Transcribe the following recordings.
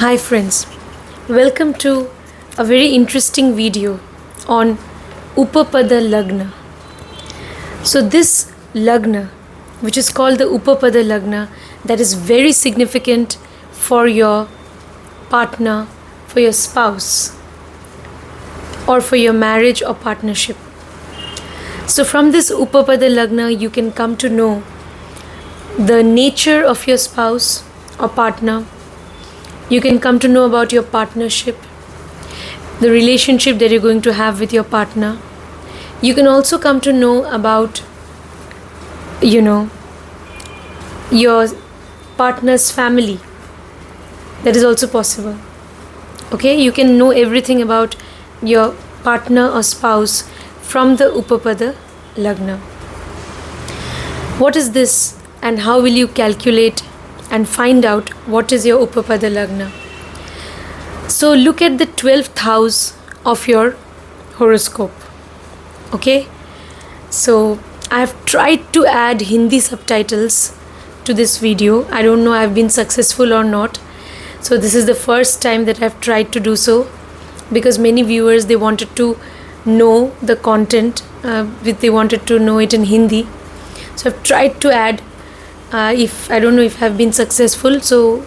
Hi friends, welcome to a very interesting video on Upapada Lagna. So this Lagna, which is called the Upapada Lagna, that is very significant for your partner, for your spouse, or for your marriage or partnership. So from this Upapada Lagna, you can come to know the nature of your spouse or partner. You can come to know about your partnership, the relationship that you're going to have with your partner. You can also come to know about, your partner's family. That is also possible. Okay, you can know everything about your partner or spouse from the Upapada Lagna. What is this and how will you calculate and find out what is your Upapada Lagna? So look at the 12th house of your horoscope. Okay, so I have tried to add Hindi subtitles to this video. I don't know I've been successful or not. So this is the first time that I've tried to do so, because many viewers, they wanted to know the content, they wanted to know it in Hindi. So I've tried to add. I don't know if I've been successful, so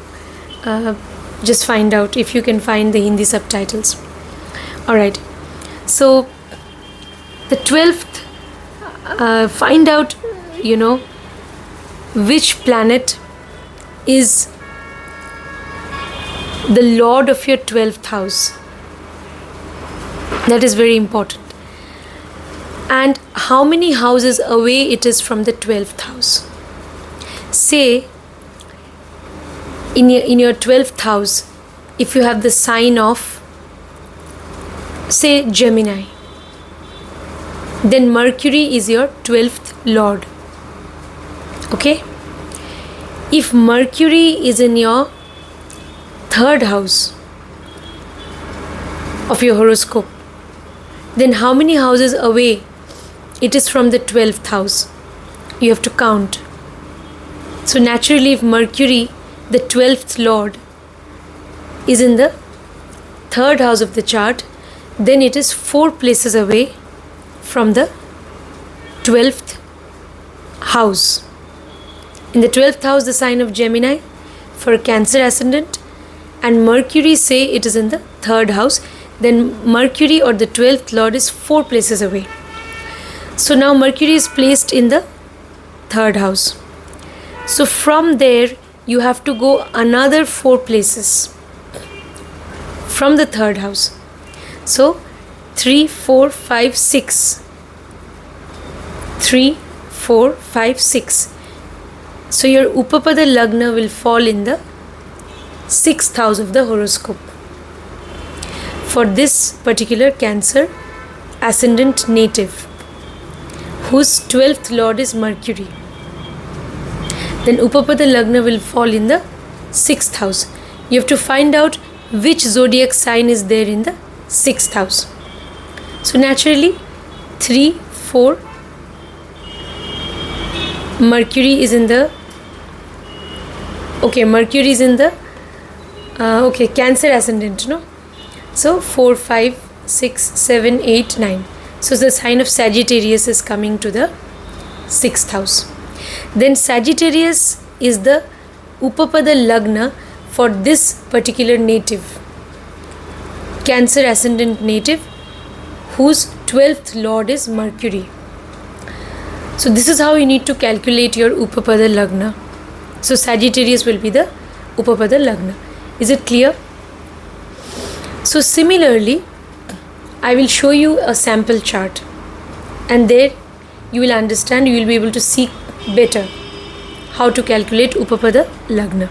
just find out if you can find the Hindi subtitles. Alright, so the 12th, find out, which planet is the lord of your 12th house. That is very important. And how many houses away it is from the 12th house. Say in your 12th house, if you have the sign of, say, Gemini, then Mercury is your 12th lord. Okay? If Mercury is in your 3rd house of your horoscope, then how many houses away it is from the 12th house? You have to count. So naturally, if Mercury, the 12th lord, is in the 3rd house of the chart, then it is 4 places away from the 12th house. In the 12th house, the sign of Gemini for Cancer ascendant, and Mercury, say it is in the 3rd house, then Mercury or the 12th lord is 4 places away. So now Mercury is placed in the 3rd house. So from there, you have to go another 4 places from the 3rd house. So 3, 4, 5, 6. 3, 4, 5, 6. So your Upapada Lagna will fall in the 6th house of the horoscope for this particular Cancer ascendant native, whose 12th lord is Mercury. Then Upapada Lagna will fall in the 6th house. You have to find out which zodiac sign is there in the 6th house. So naturally, 3, 4, Mercury is in the, Mercury is in the, Cancer ascendant, no? So 4, 5, 6, 7, 8, 9. So the sign of Sagittarius is coming to the 6th house. Then Sagittarius is the Upapada Lagna for this particular native, Cancer ascendant native, whose 12th lord is Mercury. So this is how you need to calculate your Upapada Lagna. So Sagittarius will be the Upapada Lagna. Is it clear? So similarly, I will show you a sample chart, and there you will understand, you will be able to see better how to calculate Upapada Lagna.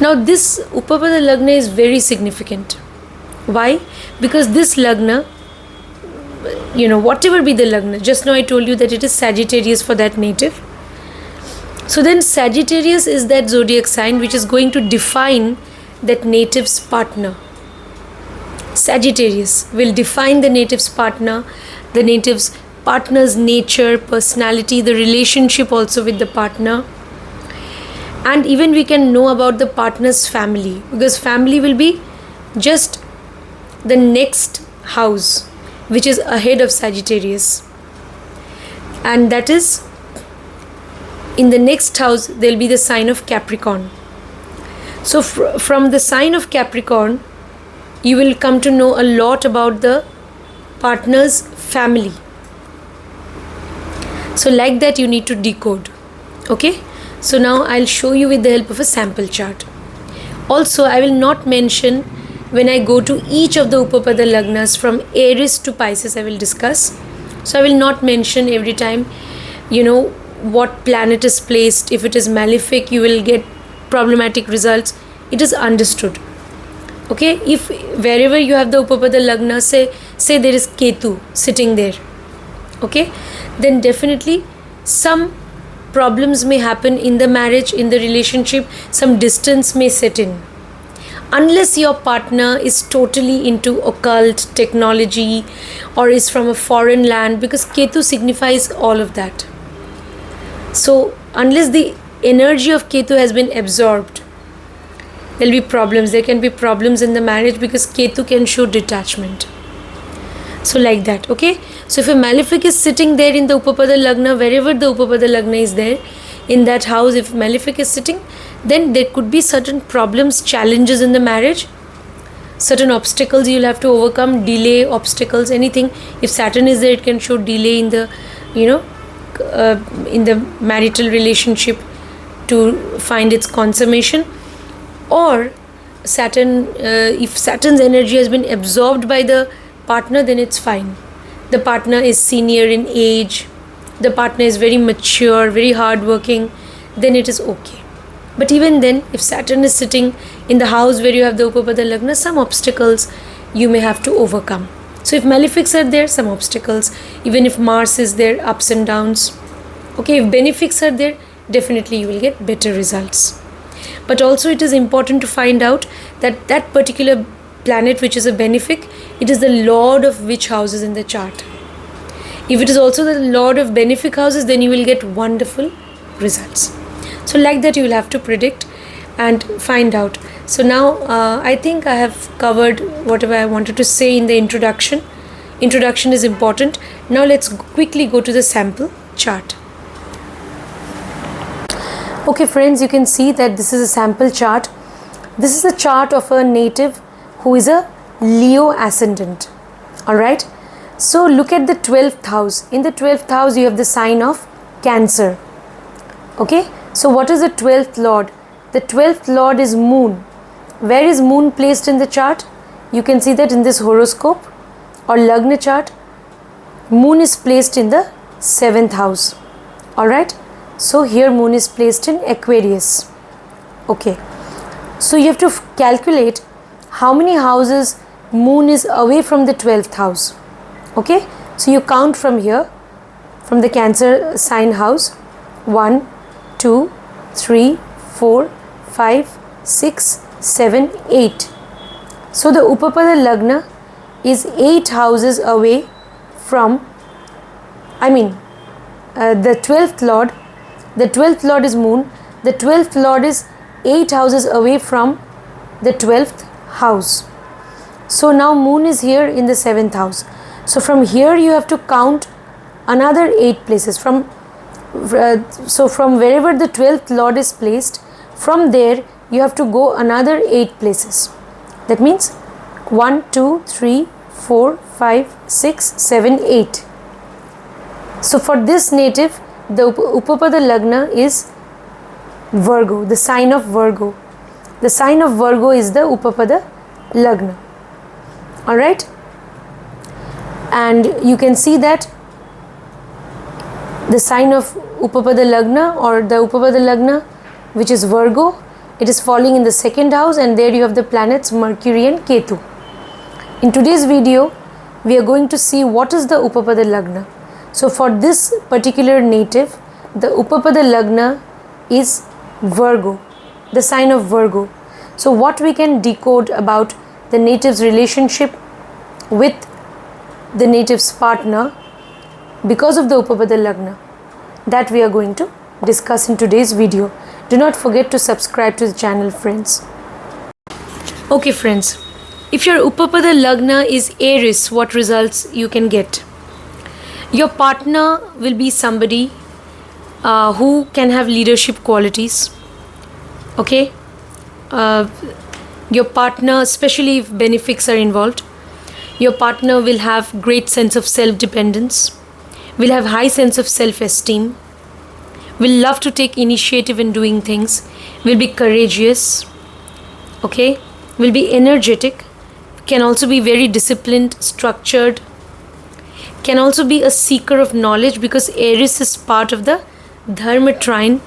Now this Upapada Lagna is very significant. Why? Because this Lagna, whatever be the Lagna, just now I told you that it is Sagittarius for that native. So then Sagittarius is that zodiac sign which is going to define that native's partner. Sagittarius will define the native's partner, the native's partner's nature, personality, the relationship also with the partner. And even we can know about the partner's family, because family will be just the next house, which is ahead of Sagittarius. And that is, in the next house, there will be the sign of Capricorn. So from the sign of Capricorn, you will come to know a lot about the partner's family. So like that, you need to decode. Okay? So now I'll show you with the help of a sample chart. Also, I will not mention when I go to each of the Upapada Lagnas from Aries to Pisces, I will discuss. So I will not mention every time, what planet is placed. If it is malefic, you will get problematic results. It is understood. Okay, if wherever you have the Upapada Lagna, say there is Ketu sitting there, okay, then definitely some problems may happen in the marriage, in the relationship, some distance may set in. Unless your partner is totally into occult, technology, or is from a foreign land, because Ketu signifies all of that. So unless the energy of Ketu has been absorbed, there will be problems. There can be problems in the marriage because Ketu can show detachment. So like that, okay? So if a malefic is sitting there in the Upapada Lagna, wherever the Upapada Lagna is there, in that house, if malefic is sitting, then there could be certain problems, challenges in the marriage, certain obstacles you'll have to overcome, delay, obstacles, anything. If Saturn is there, it can show delay in the, in the marital relationship to find its consummation. Or Saturn, if Saturn's energy has been absorbed by the partner, then it's fine. The partner is senior in age, the partner is very mature, very hardworking, then it is okay. But even then, if Saturn is sitting in the house where you have the Upapada Lagna, some obstacles you may have to overcome. So if malefics are there, some obstacles. Even if Mars is there, ups and downs. Okay, if benefics are there, definitely you will get better results. But also it is important to find out that that particular planet which is a benefic, it is the lord of which houses in the chart. If it is also the lord of benefic houses, then you will get wonderful results. So like that, you will have to predict and find out. So now I think I have covered whatever I wanted to say in the introduction. Introduction is important. Now let's quickly go to the sample chart. Okay friends, you can see that this is a sample chart. This is a chart of a native who is a Leo ascendant. Alright. So look at the 12th house. In the 12th house, you have the sign of Cancer. Okay. So what is the 12th lord? The 12th lord is Moon. Where is Moon placed in the chart? You can see that in this horoscope or Lagna chart, Moon is placed in the 7th house. Alright. So here Moon is placed in Aquarius. Okay. So you have to calculate how many houses Moon is away from the 12th house. Okay. So you count from here, from the Cancer sign house. 1, 2, 3, 4, 5, 6, 7, 8. So the Upapada Lagna is 8 houses away from, the 12th lord. The 12th lord is Moon. The 12th lord is 8 houses away from the 12th house. So now Moon is here in the 7th house. So from here you have to count another 8 places. So from wherever the 12th lord is placed, from there you have to go another 8 places. That means 1, 2, 3, 4, 5, 6, 7, 8. So for this native, the Upapada Lagna is Virgo, the sign of Virgo. The sign of Virgo is the Upapada Lagna. Alright? And you can see that the sign of Upapada Lagna or the Upapada Lagna, which is Virgo, it is falling in the 2nd house, and there you have the planets Mercury and Ketu. In today's video, we are going to see what is the Upapada Lagna. So for this particular native, the Upapada Lagna is Virgo, the sign of Virgo. So what we can decode about the native's relationship with the native's partner because of the Upapada Lagna, that we are going to discuss in today's video. Do not forget to subscribe to the channel, friends. Okay, friends. If your Upapada Lagna is Aries, what results you can get? Your partner will be somebody who can have leadership qualities. Okay? Your partner, especially if benefics are involved, your partner will have great sense of self-dependence, will have high sense of self-esteem, will love to take initiative in doing things, will be courageous, okay, will be energetic, can also be very disciplined, structured, can also be a seeker of knowledge, because Aries is part of the Dharma trine,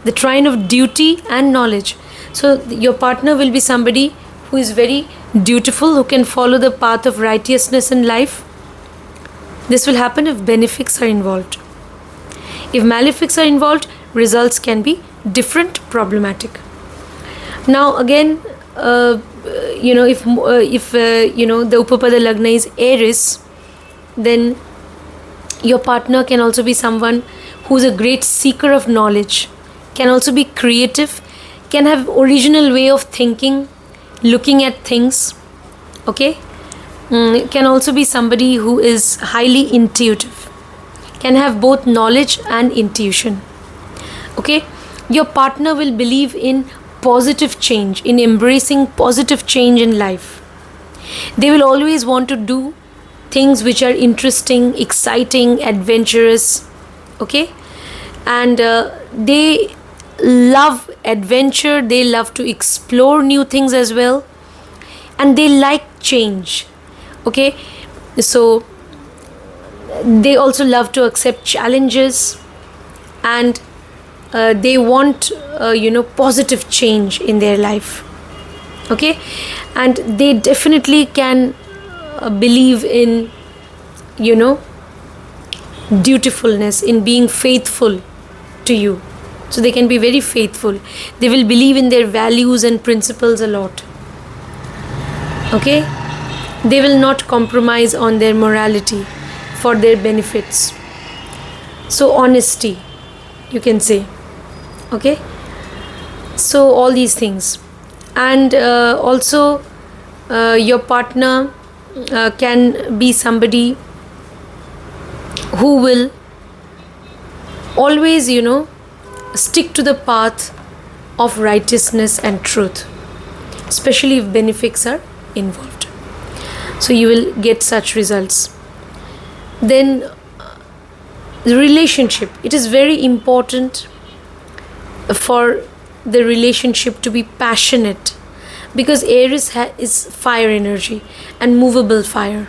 the trine of duty and knowledge. So your partner will be somebody who is very dutiful, who can follow the path of righteousness in life. This will happen if benefics are involved. If malefics are involved, results can be different, problematic. Now again, if the Upapada Lagna is Aries, then your partner can also be someone who is a great seeker of knowledge, can also be creative, can have original way of thinking, looking at things, okay, can also be somebody who is highly intuitive, can have both knowledge and intuition, okay. Your partner will believe in positive change, in embracing positive change in life. They will always want to do things which are interesting, exciting, adventurous, okay, and they love adventure, they love to explore new things as well, and they like change, okay. So they also love to accept challenges, and they want positive change in their life, okay, and they definitely can believe in dutifulness, in being faithful to you. So they can be very faithful. They will believe in their values and principles a lot, okay. They will not compromise on their morality for their benefits. So honesty, you can say, okay. So all these things, and also your partner can be somebody who will always stick to the path of righteousness and truth, especially if benefics are involved. So you will get such results. Then the relationship, it is very important for the relationship to be passionate, because Aries is fire energy and movable fire.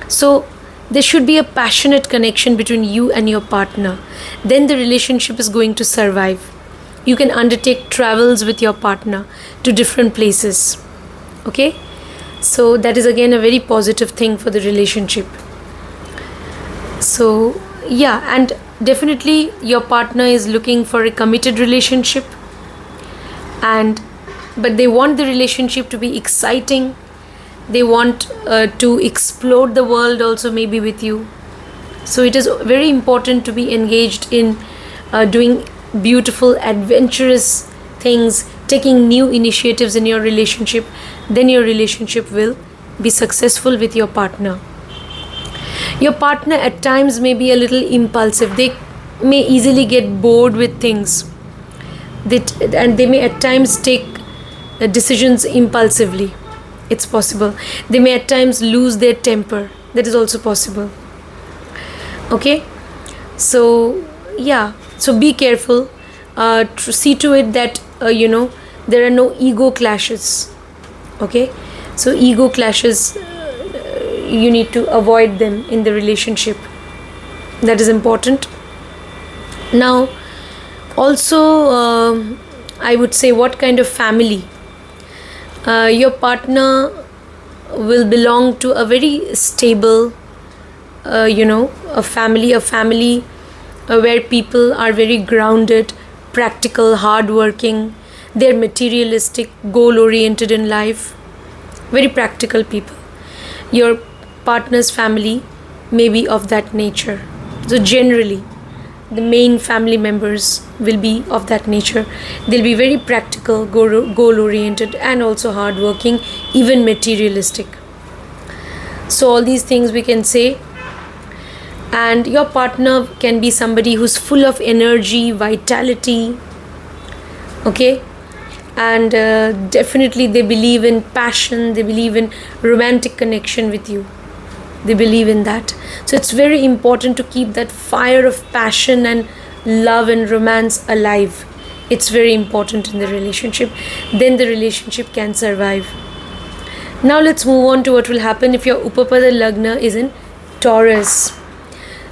So there should be a passionate connection between you and your partner. Then the relationship is going to survive. You can undertake travels with your partner to different places, okay. So that is again a very positive thing for the relationship. So yeah, and definitely your partner is looking for a committed relationship, but they want the relationship to be exciting. They want to explore the world also, maybe with you. So it is very important to be engaged in doing beautiful, adventurous things, taking new initiatives in your relationship. Then your relationship will be successful with your partner. Your partner at times may be a little impulsive. They may easily get bored with things, and they may at times take decisions impulsively. It's possible. They may at times lose their temper. That is also possible, okay. So yeah, so be careful. See to it that there are no ego clashes, okay. So ego clashes, you need to avoid them in the relationship. That is important. Now also I would say, what kind of family? Your partner will belong to a very stable a family where people are very grounded, practical, hardworking. They're materialistic, goal oriented in life, very practical people. Your partner's family may be of that nature. So generally the main family members will be of that nature. They'll be very practical, goal oriented, and also hardworking, even materialistic. So all these things we can say. And your partner can be somebody who's full of energy, vitality, okay, and definitely they believe in passion, they believe in romantic connection with you, they believe in that. So it's very important to keep that fire of passion and love and romance alive. It's very important in the relationship. Then the relationship can survive. Now let's move on to what will happen if your Upapada Lagna is in Taurus.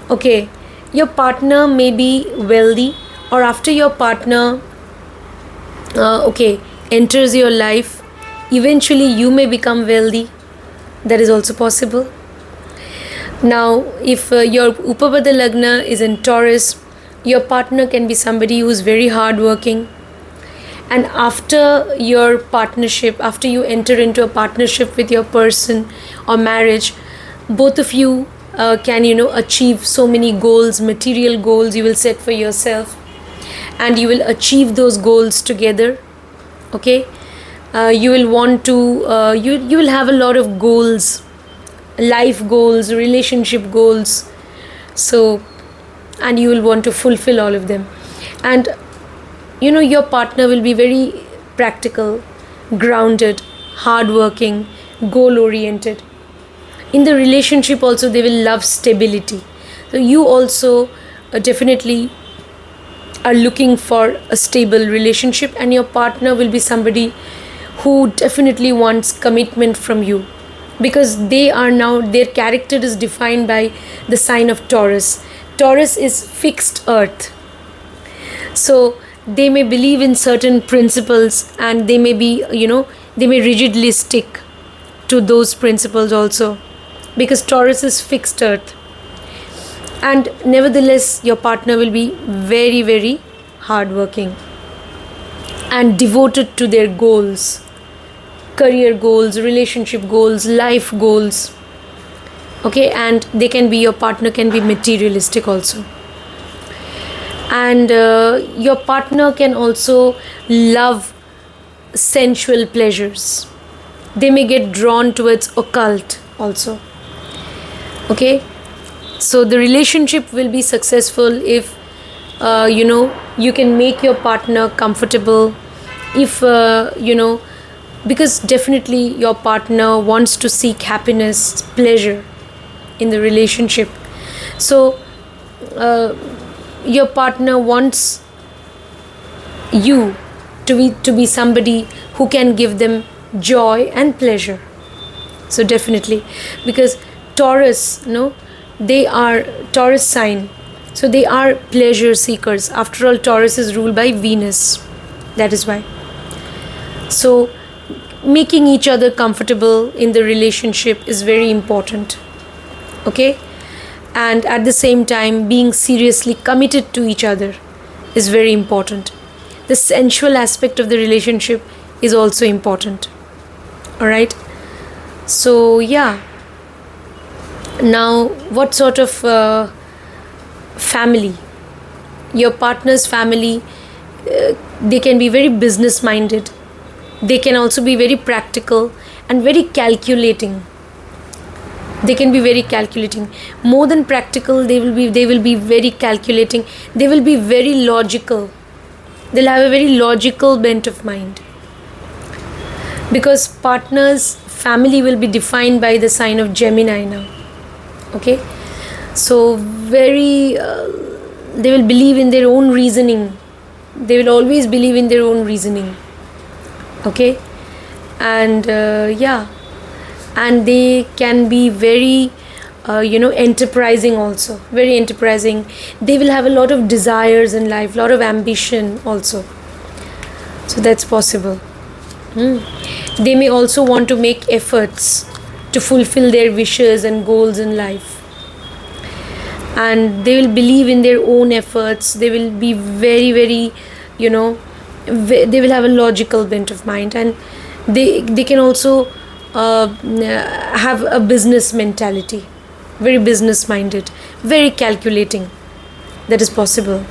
Okay, your partner may be wealthy, or after your partner enters your life, eventually you may become wealthy. That is also possible. Now, if your Upapada Lagna is in Taurus, your partner can be somebody who is very hardworking. And after your partnership, after you enter into a partnership with your person or marriage, both of you can achieve so many goals, material goals you will set for yourself, and you will achieve those goals together. Okay, you will want to you will have a lot of goals, life goals, relationship goals. So, and you will want to fulfill all of them. And your partner will be very practical, grounded, hardworking, goal oriented. In the relationship also, they will love stability. So you also definitely are looking for a stable relationship, and your partner will be somebody who definitely wants commitment from you, because their character is defined by the sign of Taurus. Taurus is fixed earth. So they may believe in certain principles, and they may be they may rigidly stick to those principles also, because Taurus is fixed earth. And nevertheless, your partner will be very, very hardworking and devoted to their goals, career goals, relationship goals, life goals. Okay, and your partner can be materialistic also. And your partner can also love sensual pleasures. They may get drawn towards occult also. Okay, so the relationship will be successful if you can make your partner comfortable, if because definitely your partner wants to seek happiness, pleasure in the relationship. So your partner wants you to be somebody who can give them joy and pleasure. So definitely, because Taurus, they are Taurus sign, so they are pleasure seekers. After all, Taurus is ruled by Venus. That is why. So making each other comfortable in the relationship is very important. Okay, and at the same time, being seriously committed to each other is very important. The sensual aspect of the relationship is also important. All right. So yeah. Now, what sort of family? Your partner's family, they can be very business minded. They can also be very practical and very calculating. They can be very calculating. More than practical, they will be very calculating. They will be very logical. They'll have a very logical bent of mind. Because partner's family will be defined by the sign of Gemini now. Okay, so they will believe in their own reasoning. They will always believe in their own reasoning. Okay, and and they can be very enterprising also, very enterprising. They will have a lot of desires in life, lot of ambition also. So that's possible. They may also want to make efforts to fulfill their wishes and goals in life, and they will believe in their own efforts. They will be very, very they will have a logical bent of mind, and they can also have a business mentality, very business minded, very calculating. That is possible.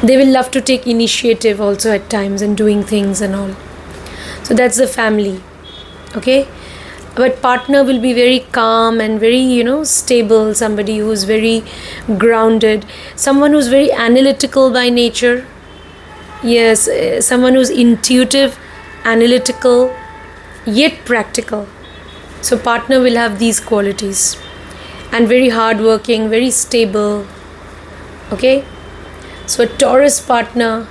They will love to take initiative also at times and doing things and all. So that's the family. Okay? But partner will be very calm and very, stable. Somebody who's very grounded. Someone who's very analytical by nature. Yes, someone who's intuitive, analytical, yet practical. So partner will have these qualities. And very hardworking, very stable. Okay? So a Taurus partner,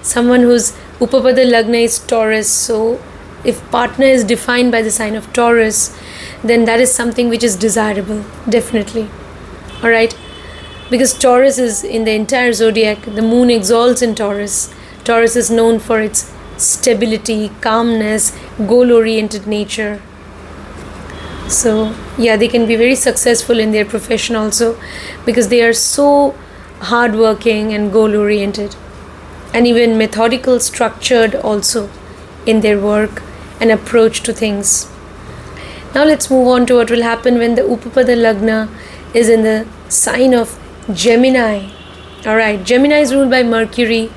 someone whose Upapada Lagna is Taurus. So if partner is defined by the sign of Taurus, then that is something which is desirable, definitely. Alright? Because Taurus is in the entire zodiac, the moon exalts in Taurus. Taurus is known for its stability, calmness, goal-oriented nature. So, yeah, they can be very successful in their profession also because they are so hardworking and goal-oriented and even methodical, structured also in their work and approach to things. Now let's move on to what will happen when the Upapada Lagna is in the sign of Gemini. Alright, Gemini is ruled by Mercury.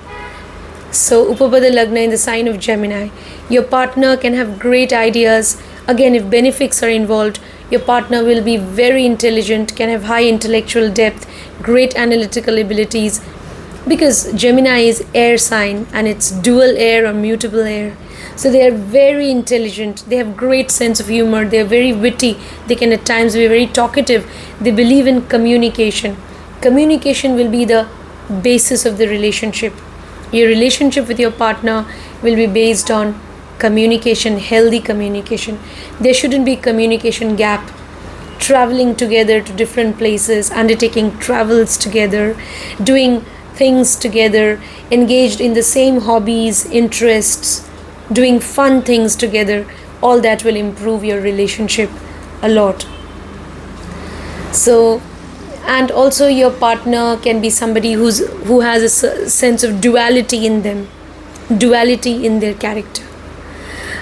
So Upapada Lagna in the sign of Gemini. Your partner can have great ideas. Again, if benefics are involved, your partner will be very intelligent, can have high intellectual depth, great analytical abilities. Because Gemini is air sign and it's dual air or mutable air. So they are very intelligent. They have great sense of humor. They are very witty. They can at times be very talkative. They believe in communication. Communication will be the basis of the relationship. Your relationship with your partner will be based on communication, healthy communication. There shouldn't be communication gap. Traveling together to different places, undertaking travels together, doing things together, engaged in the same hobbies, interests, doing fun things together, all that will improve your relationship a lot. So, and also your partner can be somebody who has a sense of duality in them, duality in their character.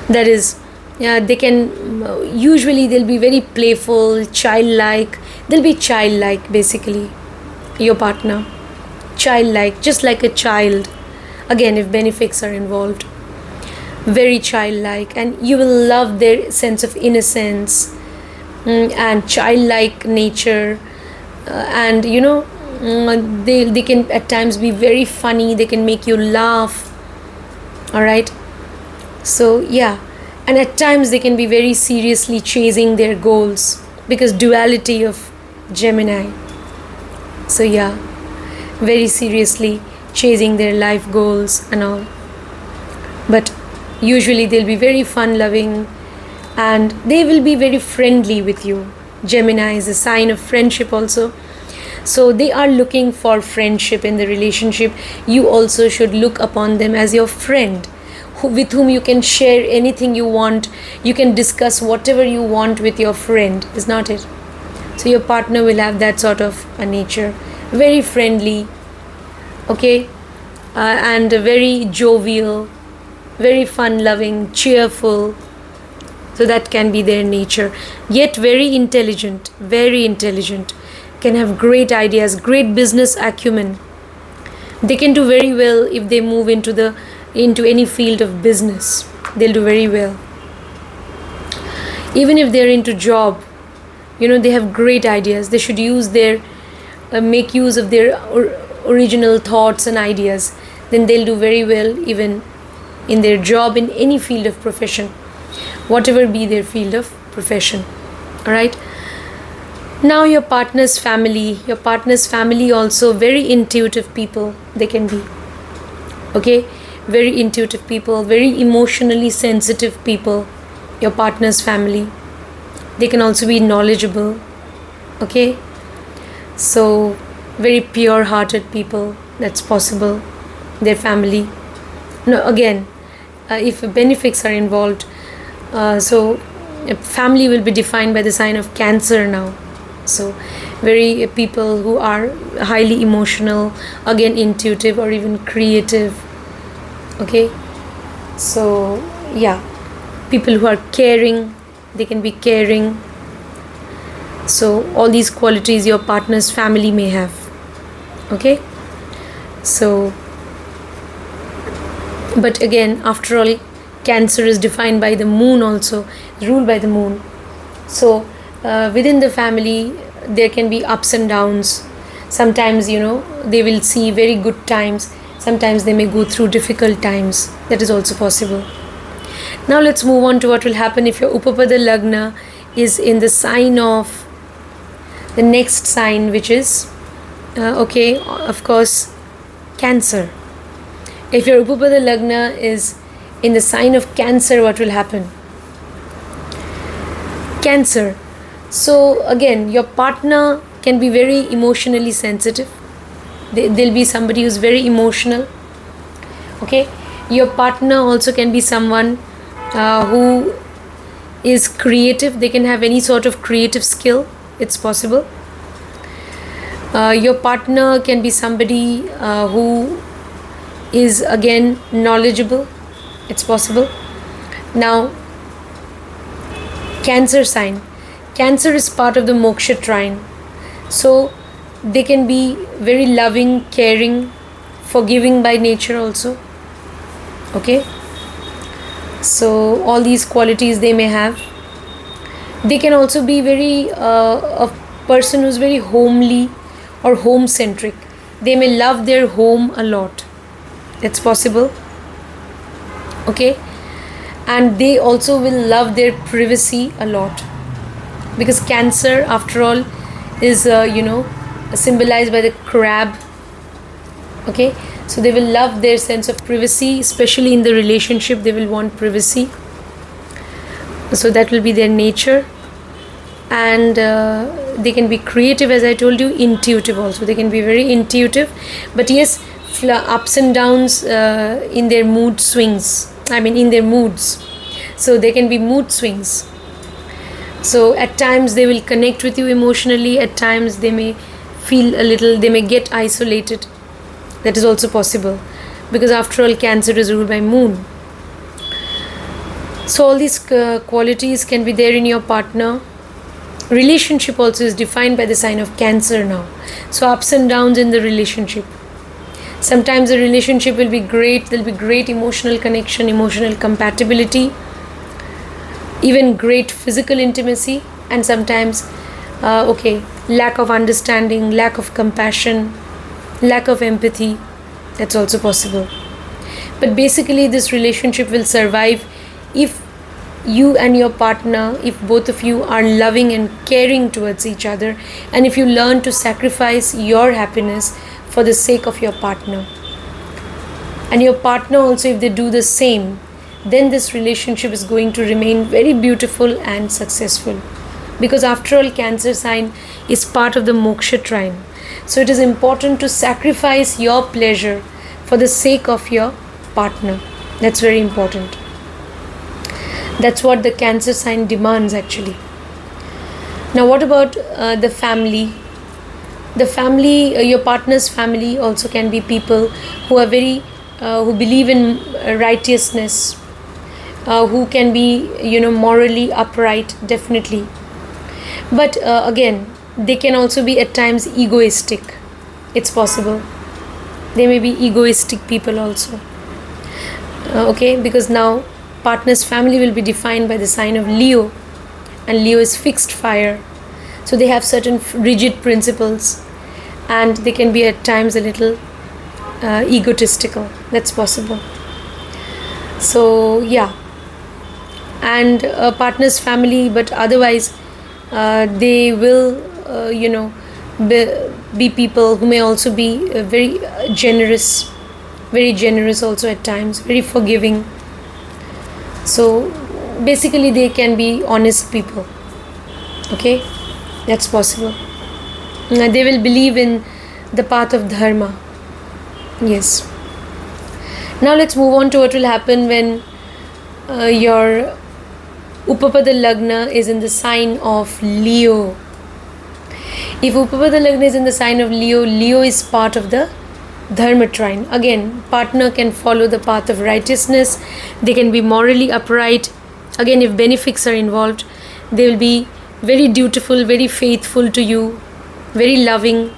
That is, they can, usually they'll be very playful, childlike. They'll be childlike basically, your partner. Childlike, just like a child. Again, if benefics are involved. Very childlike, and you will love their sense of innocence and childlike nature. And they can at times be very funny. They can make you laugh. Alright? So, yeah. And at times they can be very seriously chasing their goals because duality of Gemini. So, yeah. Very seriously chasing their life goals and all. But usually they'll be very fun-loving and they will be very friendly with you. Gemini is a sign of friendship also. So they are looking for friendship in the relationship. You also should look upon them as your friend, with whom you can share anything you want. You can discuss whatever you want with your friend, is not it? So your partner will have that sort of a nature. Very friendly, okay, and very jovial, very fun-loving, cheerful. So that can be their nature. Yet very intelligent, can have great ideas, great business acumen. They can do very well if they move into any field of business. They'll do very well. Even if they're into job, they have great ideas. They should make use of their original thoughts and ideas. Then they'll do very well even in their job, in any field of profession, whatever be their field of profession. Alright? Now your partner's family also very intuitive people they can be. Okay? Very intuitive people, very emotionally sensitive people. Your partner's family. They can also be knowledgeable. Okay? So, very pure-hearted people. That's possible. Their family. No, again, if benefics are involved, so family will be defined by the sign of Cancer now. So very people who are highly emotional, again intuitive or even creative. Okay, so yeah, people who are caring, they can be caring. So all these qualities your partner's family may have. Okay, so but again, after all, Cancer is defined by the moon, also ruled by the moon. So within the family there can be ups and downs. Sometimes, they will see very good times, sometimes they may go through difficult times. That is also possible. Now let's move on to what will happen if your Upapada Lagna is in the sign of the next sign, which is of course, Cancer. If your Upapada Lagna is in the sign of Cancer, what will happen? Cancer. So again, your partner can be very emotionally sensitive. There'll be somebody who's very emotional. Okay, your partner also can be someone who is creative. They can have any sort of creative skill. It's possible. Your partner can be somebody who is again knowledgeable. It's possible. Now, Cancer sign. Cancer is part of the moksha trine. So they can be very loving, caring, forgiving by nature also. Okay. So all these qualities they may have. They can also be very a person who's very homely or home centric. They may love their home a lot. It's possible. Okay. And they also will love their privacy a lot, because Cancer, after all, is symbolized by the crab. Okay, so they will love their sense of privacy, especially in the relationship. They will want privacy, so that will be their nature. And they can be creative, as I told you, intuitive also. They can be very intuitive, but yes, ups and downs in their mood swings. In their moods. So there can be mood swings. So at times they will connect with you emotionally. At times they may feel they may get isolated. That is also possible, because after all, Cancer is ruled by moon. So all these qualities can be there in your partner. Relationship also is defined by the sign of Cancer now. So ups and downs in the relationship. Sometimes the relationship will be great. There will be great emotional connection, emotional compatibility, even great physical intimacy. And sometimes, lack of understanding, lack of compassion, lack of empathy. That's also possible. But basically, this relationship will survive if you and your partner, if both of you are loving and caring towards each other, and if you learn to sacrifice your happiness for the sake of your partner. And your partner also, if they do the same, then this relationship is going to remain very beautiful and successful. Because after all, Cancer sign is part of the moksha trine. So it is important to sacrifice your pleasure for the sake of your partner. That's very important. That's what the Cancer sign demands, actually. Now what about the family? The family, your partner's family also can be people who are very, who believe in righteousness, who can be, morally upright, definitely. But again, they can also be at times egoistic. It's possible. They may be egoistic people also. Because now partner's family will be defined by the sign of Leo, and Leo is fixed fire. So they have certain rigid principles, and they can be at times a little egotistical. That's possible. So yeah, and a partner's family, but otherwise they will be people who may also be very generous also at times, very forgiving. So basically they can be honest people. Okay, that's possible. They will believe in the path of dharma. Yes. Now let's move on to what will happen when your Upapada Lagna is in the sign of Leo. If Upapada Lagna is in the sign of Leo, Leo is part of the Dharma trine. Again, partner can follow the path of righteousness. They can be morally upright. Again, if benefics are involved, they will be very dutiful, very faithful to you, very loving.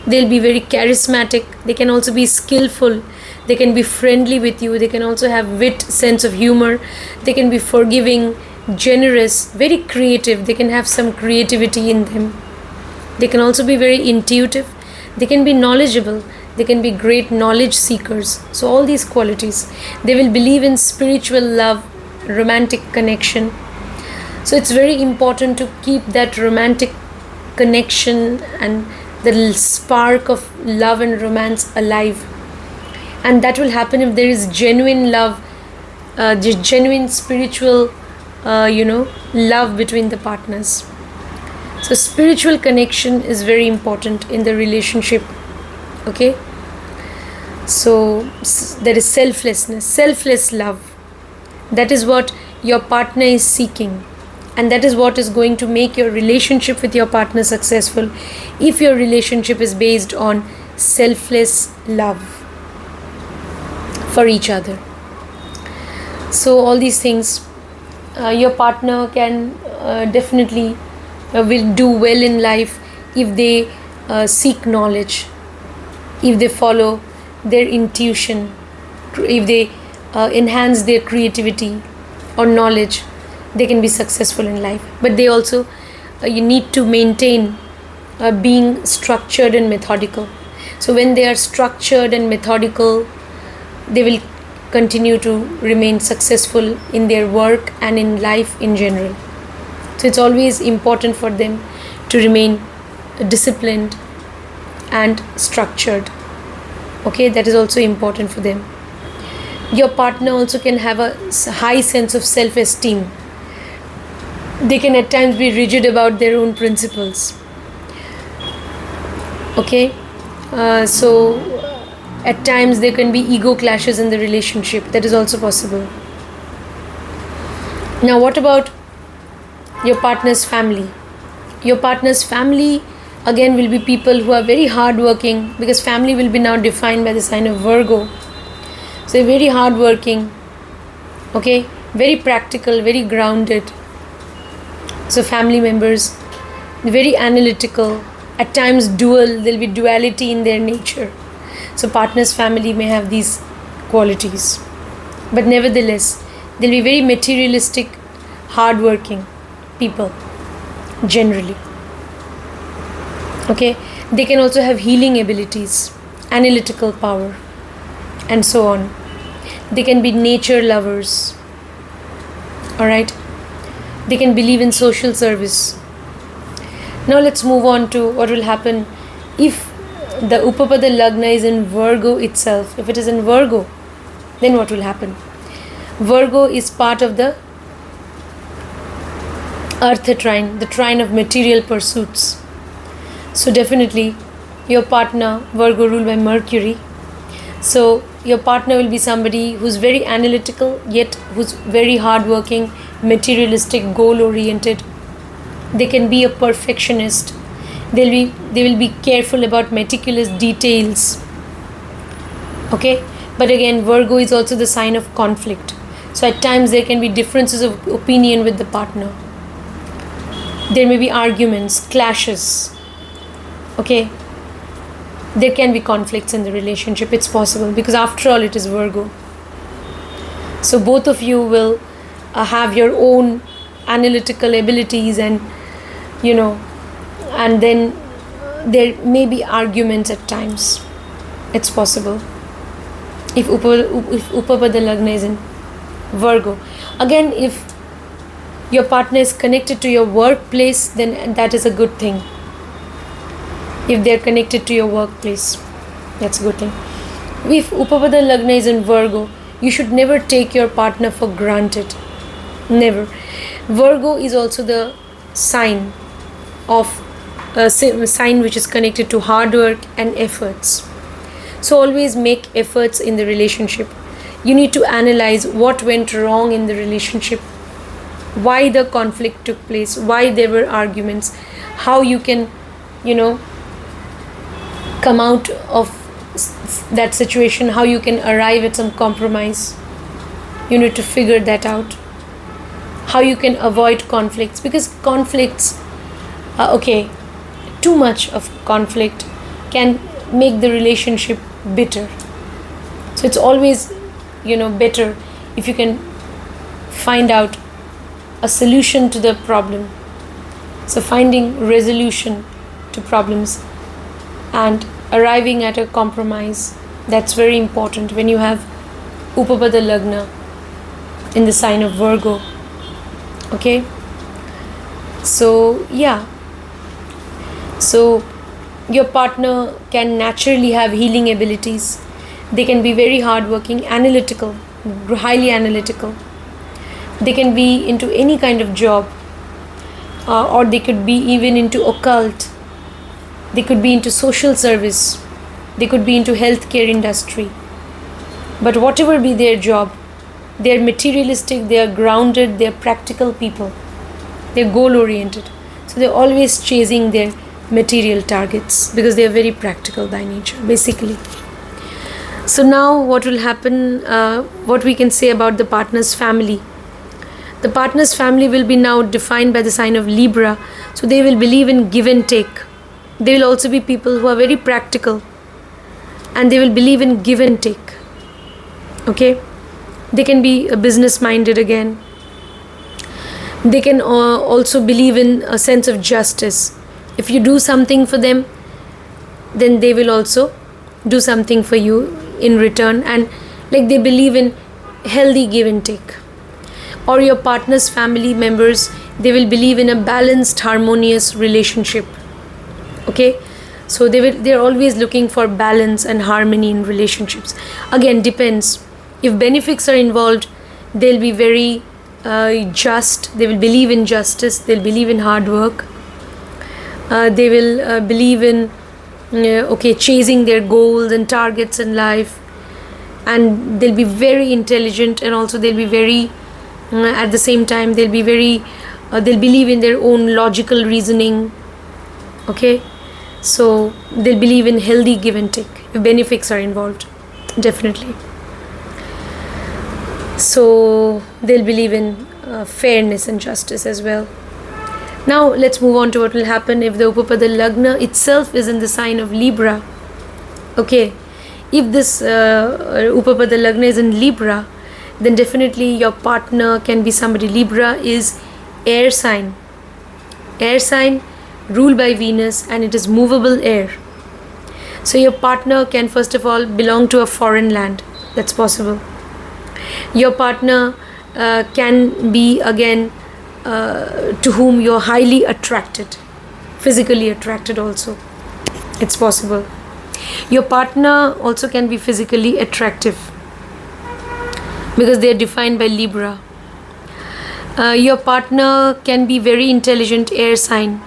They'll be very charismatic. They can also be skillful. They can be friendly with you. They can also have wit, sense of humor. They can be forgiving, generous, very creative. They can have some creativity in them. They can also be very intuitive. They can be knowledgeable. They can be great knowledge seekers. So all these qualities. They will believe in spiritual love, romantic connection. So it's very important to keep that romantic connection and the little spark of love and romance alive. And that will happen if there is genuine love, genuine spiritual, love between the partners. So spiritual connection is very important in the relationship. Okay? So there is selflessness, selfless love. That is what your partner is seeking. And that is what is going to make your relationship with your partner successful, if your relationship is based on selfless love for each other. So all these things, your partner can definitely will do well in life if they seek knowledge, if they follow their intuition, if they enhance their creativity or knowledge. They can be successful in life. But they also, you need to maintain being structured and methodical. So when they are structured and methodical, they will continue to remain successful in their work and in life in general. So it's always important for them to remain disciplined and structured. Okay, that is also important for them. Your partner also can have a high sense of self-esteem. They can at times be rigid about their own principles. Okay, so at times there can be ego clashes in the relationship. That is also possible. Now what about your partner's family? Your partner's family again will be people who are very hardworking, because family will be now defined by the sign of Virgo. So very hardworking, okay, very practical, very grounded. So family members, very analytical, at times dual, there will be duality in their nature. So partner's family may have these qualities. But nevertheless, they'll be very materialistic, hardworking people, generally. Okay, they can also have healing abilities, analytical power, and so on. They can be nature lovers. Alright? They can believe in social service. Now let's move on to what will happen if the Upapada Lagna is in Virgo itself. If it is in Virgo, then what will happen? Virgo is part of the Earth trine, the trine of material pursuits. So definitely your partner, Virgo ruled by Mercury. So your partner will be somebody who's very analytical, yet who's very hardworking, materialistic, goal-oriented. They can be a perfectionist. They will be careful about meticulous details. Okay? But again, Virgo is also the sign of conflict. So at times there can be differences of opinion with the partner. There may be arguments, clashes. Okay? There can be conflicts in the relationship. It's possible, because after all it is Virgo. So both of you will have your own analytical abilities, and and then there may be arguments at times. It's possible if Upapada Lagna is in Virgo. Again, if your partner is connected to your workplace, then that is a good thing. If they are connected to your workplace, that's a good thing. If Upapada Lagna is in Virgo, you should never take your partner for granted. Never. Virgo is also the sign of a sign which is connected to hard work and efforts. So always make efforts in the relationship. You need to analyze what went wrong in the relationship, why the conflict took place, why there were arguments, how you can, come out of that situation, how you can arrive at some compromise. You need to figure that out. How you can avoid conflicts, because conflicts, too much of conflict can make the relationship bitter. So it's always, better if you can find out a solution to the problem. So finding resolution to problems and arriving at a compromise, that's very important when you have Upapada Lagna in the sign of Virgo. Okay? So, So, your partner can naturally have healing abilities. They can be very hardworking, analytical, highly analytical. They can be into any kind of job, or they could be even into occult. They could be into social service. They could be into healthcare industry. But whatever be their job, they are materialistic, they are grounded, they are practical people. They are goal oriented. So they are always chasing their material targets because they are very practical by nature, basically. So now what will happen, what we can say about the partner's family. The partner's family will be now defined by the sign of Libra. So they will believe in give and take. They will also be people who are very practical, and they will believe in give and take. Okay? They can be business minded again. They can also believe in a sense of justice. If you do something for them, then they will also do something for you in return, and like they believe in healthy give and take. Or your partner's family members, they will believe in a balanced, harmonious relationship. Okay, so they're always looking for balance and harmony in relationships. Again, depends. If benefics are involved, they'll be very just. They will believe in justice. They'll believe in hard work. They will believe in chasing their goals and targets in life, and they'll be very intelligent, and also they'll be very at the same time they'll be very they'll believe in their own logical reasoning. Okay, so they'll believe in healthy give and take if benefics are involved, definitely. So they'll believe in fairness and justice as well. Now let's move on to what will happen if the Upapada Lagna itself is in the sign of Libra. Okay, if this Upapada Lagna is in Libra, then definitely your partner can be somebody. Libra is air sign. Air sign ruled by Venus, and it is movable air. So your partner can first of all belong to a foreign land. That's possible. Your partner can be again to whom you're highly attracted, physically attracted also. It's possible. Your partner also can be physically attractive because they are defined by Libra. Your partner can be very intelligent, air sign.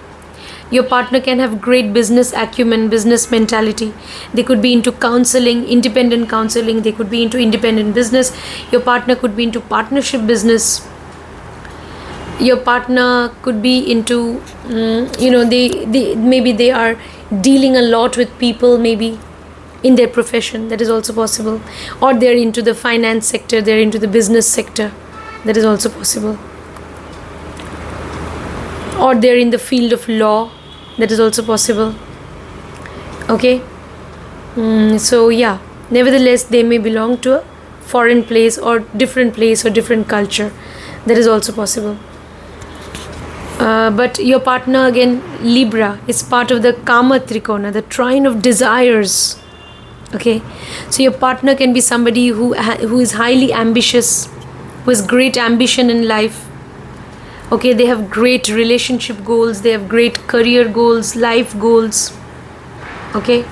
Your partner can have great business acumen, business mentality. They could be into counseling, independent counseling. They could be into independent business. Your partner could be into partnership business. Your partner could be into, they maybe they are dealing a lot with people, maybe in their profession. That is also possible. Or they're into the finance sector, they're into the business sector. That is also possible. Or they're in the field of law. That is also possible. Okay. Nevertheless, they may belong to a foreign place or different place or different culture. That is also possible. But your partner, again, Libra, is part of the Kama Trikona, the trine of desires. Okay, so your partner can be somebody who is highly ambitious, who has great ambition in life. Okay, they have great relationship goals, they have great career goals, life goals. Okay,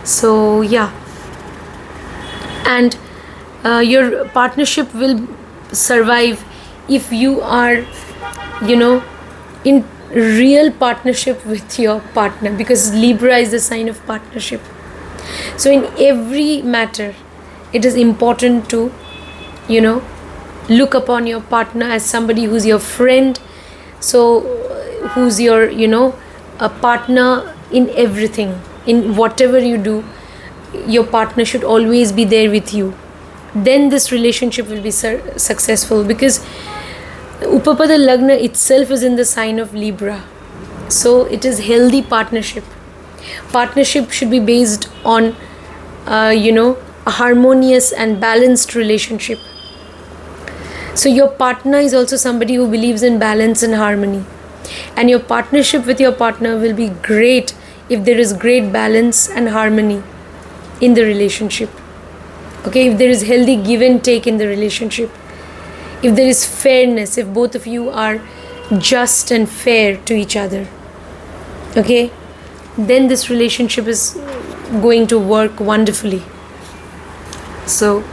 so and your partnership will survive if you are in real partnership with your partner, because Libra is the sign of partnership. So in every matter, it is important to look upon your partner as somebody who's your friend, so who's your a partner in everything. In whatever you do, your partner should always be there with you. Then this relationship will be successful, because Upapada Lagna itself is in the sign of Libra. So it is healthy partnership. Partnership should be based on a harmonious and balanced relationship. So your partner is also somebody who believes in balance and harmony, and your partnership with your partner will be great if there is great balance and harmony in the relationship. Okay, if there is healthy give and take in the relationship, if there is fairness, if both of you are just and fair to each other, okay, then this relationship is going to work wonderfully. So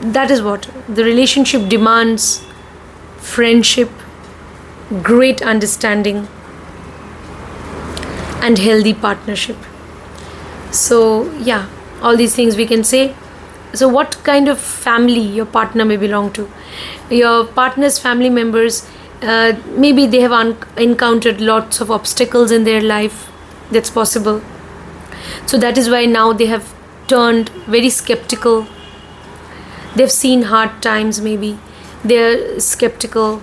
that is what the relationship demands: friendship, great understanding, and healthy partnership. So yeah, all these things we can say. So what kind of family your partner may belong to? Your partner's family members, maybe they have encountered lots of obstacles in their life. That's possible. So that is why now they have turned very skeptical. They've seen hard times, maybe they're skeptical.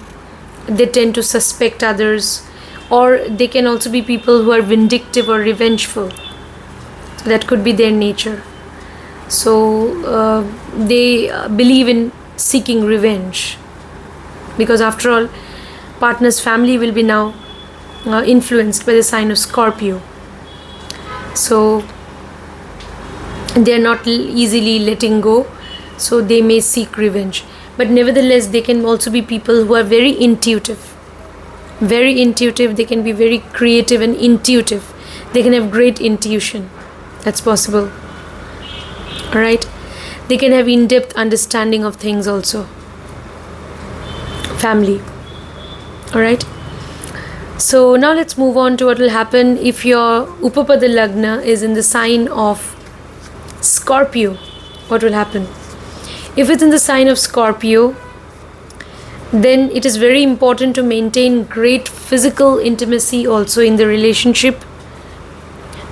They tend to suspect others, or they can also be people who are vindictive or revengeful. So that could be their nature. So they believe in seeking revenge, because after all, partner's family will be now influenced by the sign of Scorpio. So they are not easily letting go, so they may seek revenge. But nevertheless, they can also be people who are very intuitive. Very intuitive. They can be very creative and intuitive. They can have great intuition. That's possible. Alright, they can have in-depth understanding of things also. Family. Alright, so now let's move on to what will happen if your Upapada Lagna is in the sign of Scorpio. What will happen? If it's in the sign of Scorpio, then it is very important to maintain great physical intimacy also in the relationship,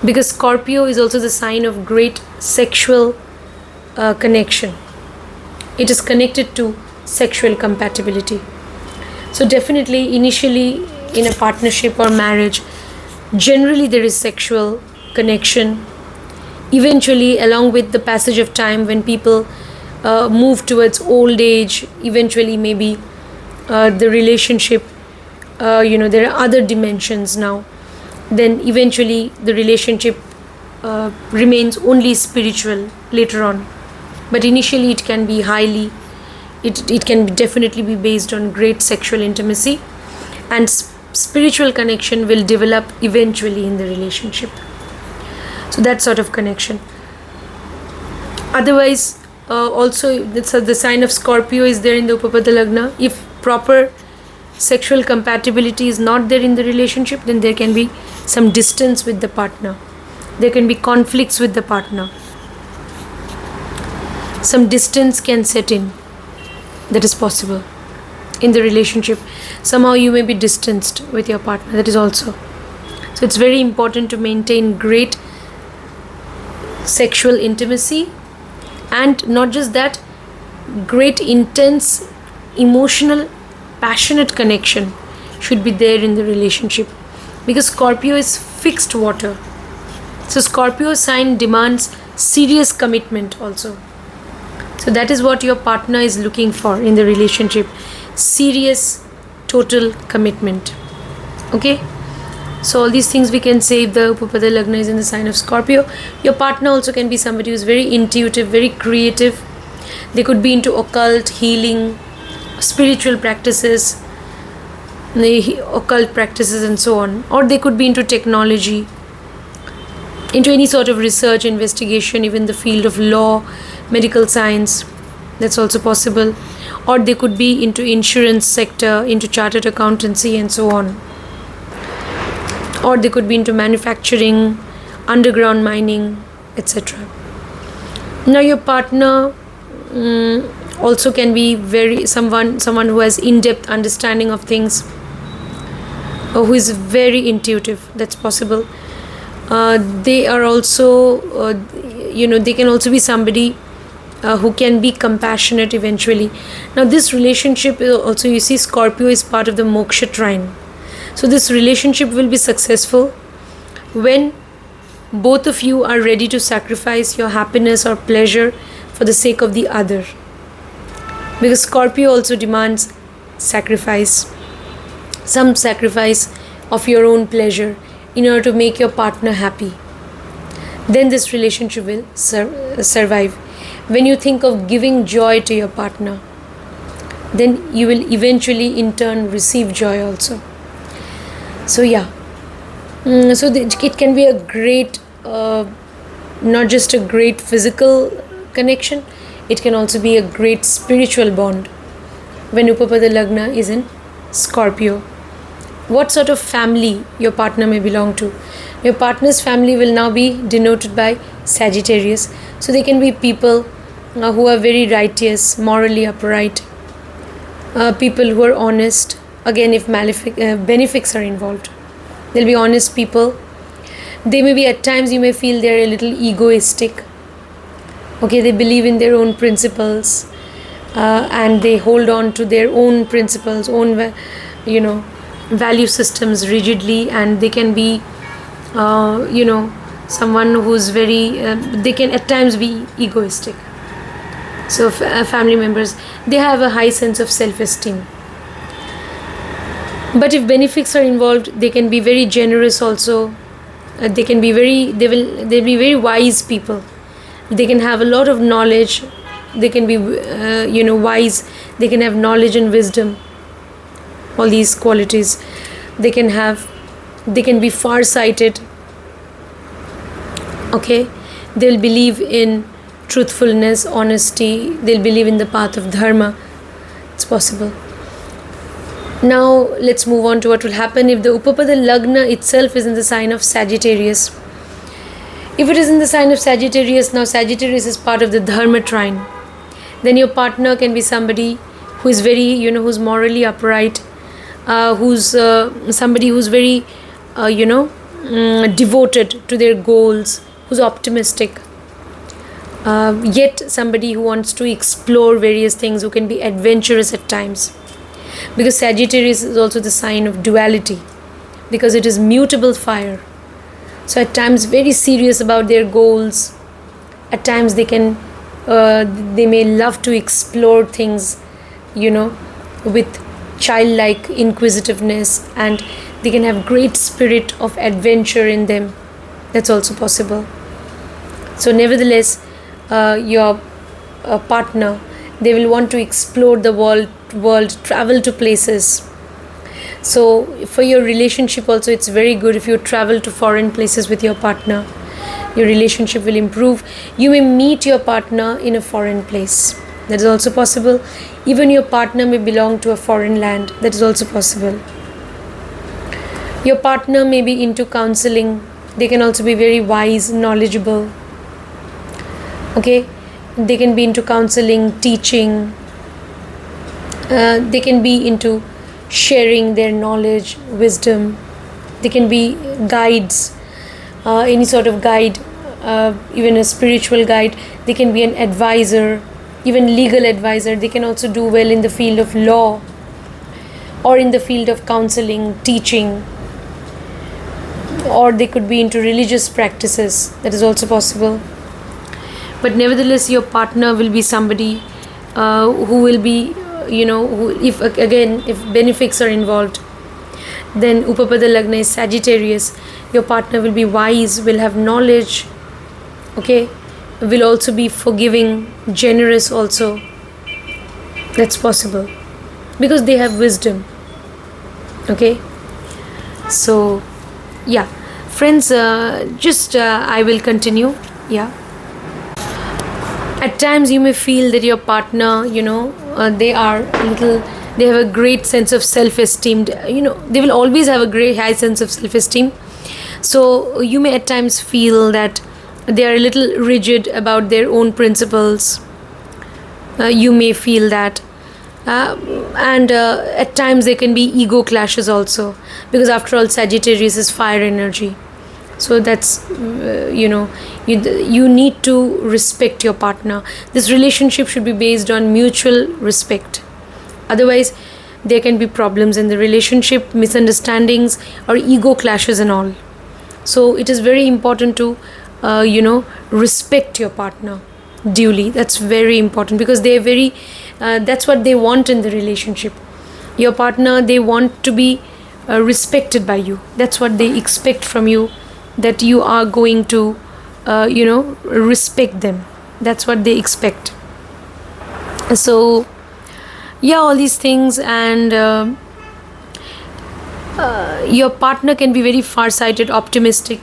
because Scorpio is also the sign of great sexual connection. It is connected to sexual compatibility. So definitely initially in a partnership or marriage, generally there is sexual connection. Eventually, along with the passage of time, when people move towards old age, eventually maybe the relationship, there are other dimensions now, then eventually the relationship remains only spiritual later on. But initially it can be it can definitely be based on great sexual intimacy, and spiritual connection will develop eventually in the relationship. So that sort of connection. Otherwise, also the sign of Scorpio is there in the Upapada Lagna. If proper sexual compatibility is not there in the relationship, then there can be some distance with the partner. There can be conflicts with the partner. Some distance can set in. That is possible in the relationship. Somehow you may be distanced with your partner. That is also. So it's very important to maintain great sexual intimacy, and not just that, great intense emotional passionate connection should be there in the relationship, because Scorpio is fixed water. So Scorpio sign demands serious commitment also. So that is what your partner is looking for in the relationship: serious, total commitment. Okay, so all these things we can say if the Upapada Lagna is in the sign of Scorpio. Your partner also can be somebody who is very intuitive, very creative. They could be into occult, healing, spiritual practices, occult practices and so on. Or they could be into technology, into any sort of research, investigation, even the field of law, medical science. That's also possible. Or they could be into insurance sector, into chartered accountancy and so on. Or they could be into manufacturing, underground mining, etc. Now your partner also can be someone who has in-depth understanding of things, or who is very intuitive. That's possible. They are also, they can also be somebody who can be compassionate eventually. Now this relationship also, you see, Scorpio is part of the Moksha trine. So this relationship will be successful when both of you are ready to sacrifice your happiness or pleasure for the sake of the other. Because Scorpio also demands sacrifice, some sacrifice of your own pleasure in order to make your partner happy. Then this relationship will survive. When you think of giving joy to your partner, then you will eventually in turn receive joy also. So yeah, it can be a great, not just a great physical connection, it can also be a great spiritual bond when Upapada Lagna is in Scorpio. What sort of family your partner may belong to? Your partner's family will now be denoted by Sagittarius. So they can be people who are very righteous, morally upright, people who are honest. Again, if benefics are involved, they'll be honest people. They may be, at times you may feel they're a little egoistic. Okay, they believe in their own principles, and they hold on to their own principles, own value systems rigidly, and they can be someone who's very they can at times be egoistic. So family members, they have a high sense of self-esteem. But if benefics are involved, they can be very generous also. They can be they'll be very wise people. They can have a lot of knowledge. They can be wise. They can have knowledge and wisdom. All these qualities they can be far-sighted. Okay, they'll believe in truthfulness, honesty. They'll believe in the path of dharma. It's possible. Now let's move on to what will happen if the Upapada Lagna itself is in the sign of Sagittarius. If it is in the sign of Sagittarius, now Sagittarius is part of the dharma trine. Then your partner can be somebody who is very, who's morally upright, who's somebody who's very, devoted to their goals, who's optimistic. Yet somebody who wants to explore various things, who can be adventurous at times. Because Sagittarius is also the sign of duality, because it is mutable fire. So at times very serious about their goals. At times they may love to explore things, with childlike inquisitiveness, and they can have great spirit of adventure in them. That's also possible. So nevertheless, your partner, they will want to explore the world, travel to places. So for your relationship also, it's very good if you travel to foreign places with your partner. Your relationship will improve. You may meet your partner in a foreign place. That is also possible. Even your partner may belong to a foreign land. That is also possible. Your partner may be into counseling. They can also be very wise, knowledgeable. Okay, they can be into counseling, teaching. They can be into sharing their knowledge, wisdom. They can be guides, any sort of guide, even a spiritual guide. They can be an advisor, even legal advisor. They can also do well in the field of law or in the field of counseling, teaching, or they could be into religious practices. That is also possible. But nevertheless, your partner will be somebody who will be, if benefics are involved, then Upapada Lagna is Sagittarius. Your partner will be wise, will have knowledge, okay, will also be forgiving, generous also. That's possible because they have wisdom. Okay, so yeah, friends, I will continue. Yeah. At times you may feel that your partner, they have a great sense of self-esteem. They will always have a great high sense of self-esteem. So you may at times feel that they are a little rigid about their own principles. You may feel that. And at times there can be ego clashes also. Because after all, Sagittarius is fire energy. So that's, you need to respect your partner. This relationship should be based on mutual respect. Otherwise, there can be problems in the relationship, misunderstandings or ego clashes and all. So it is very important to respect your partner duly. That's very important, because they are very that's what they want in the relationship. Your partner, they want to be respected by you. That's what they expect from you, that you are going to respect them. That's what they expect. So yeah, all these things. And your partner can be very far-sighted, optimistic,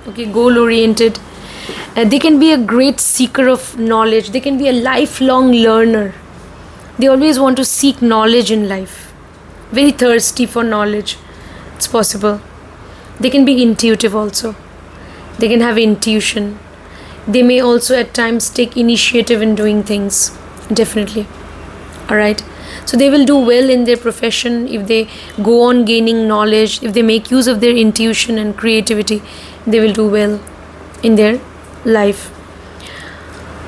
okay, goal-oriented. They can be a great seeker of knowledge. They can be a lifelong learner. They always want to seek knowledge in life. Very thirsty for knowledge. It's possible. They can be intuitive also. They can have intuition. They may also at times take initiative in doing things. Definitely. Alright. So they will do well in their profession if they go on gaining knowledge. If they make use of their intuition and creativity, they will do well in their life.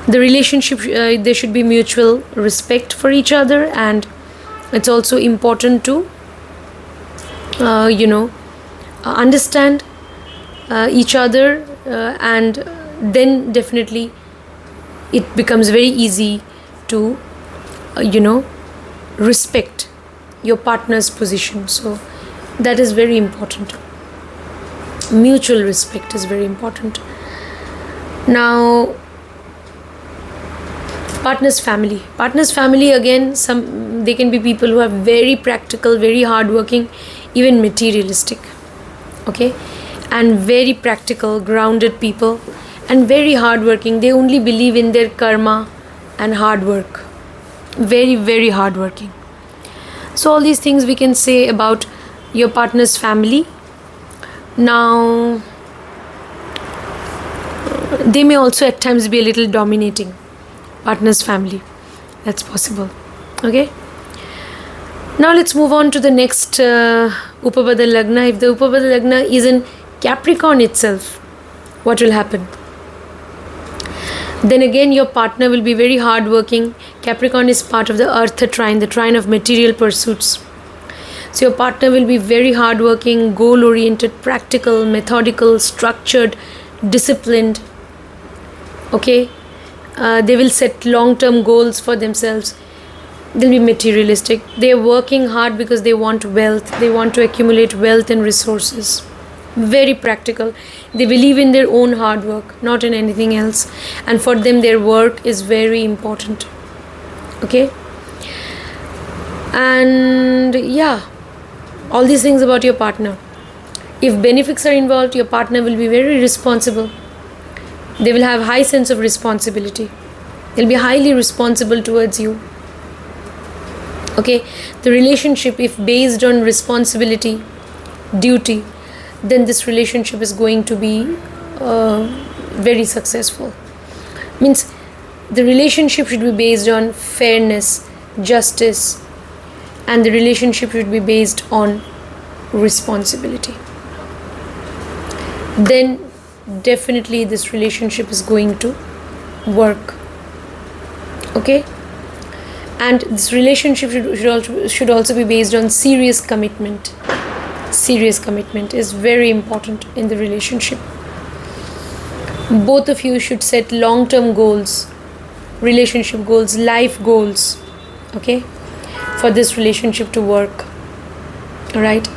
The relationship, there should be mutual respect for each other, and it's also important to understand each other, and then definitely it becomes very easy to respect your partner's position. So that is very important. Mutual respect is very important. Now, partner's family, again, they can be people who are very practical, very hardworking, even materialistic, okay, and very practical, grounded people, and very hardworking. They only believe in their karma and hard work. Very, very hardworking. So all these things we can say about your partner's family. Now, they may also at times be a little dominating, partner's family. That's possible. Okay. Now let's move on to the next Upapada Lagna. If the Upapada Lagna is in Capricorn itself, what will happen? Then again, your partner will be very hardworking. Capricorn is part of the Earth trine, the trine of material pursuits. So your partner will be very hardworking, goal-oriented, practical, methodical, structured, disciplined. Okay, they will set long-term goals for themselves. They'll be materialistic. They are working hard because they want wealth. They want to accumulate wealth and resources. Very practical. They believe in their own hard work, not in anything else. And for them, their work is very important. Okay. And yeah, all these things about your partner. If benefics are involved, your partner will be very responsible. They will have high sense of responsibility. They'll be highly responsible towards you. Okay, the relationship, if based on responsibility, duty, then this relationship is going to be very successful. Means the relationship should be based on fairness, justice, and the relationship should be based on responsibility. Then definitely this relationship is going to work. Okay. And this relationship should also be based on serious commitment. Serious commitment is very important in the relationship. Both of you should set long-term goals, relationship goals, life goals, okay, for this relationship to work. Alright?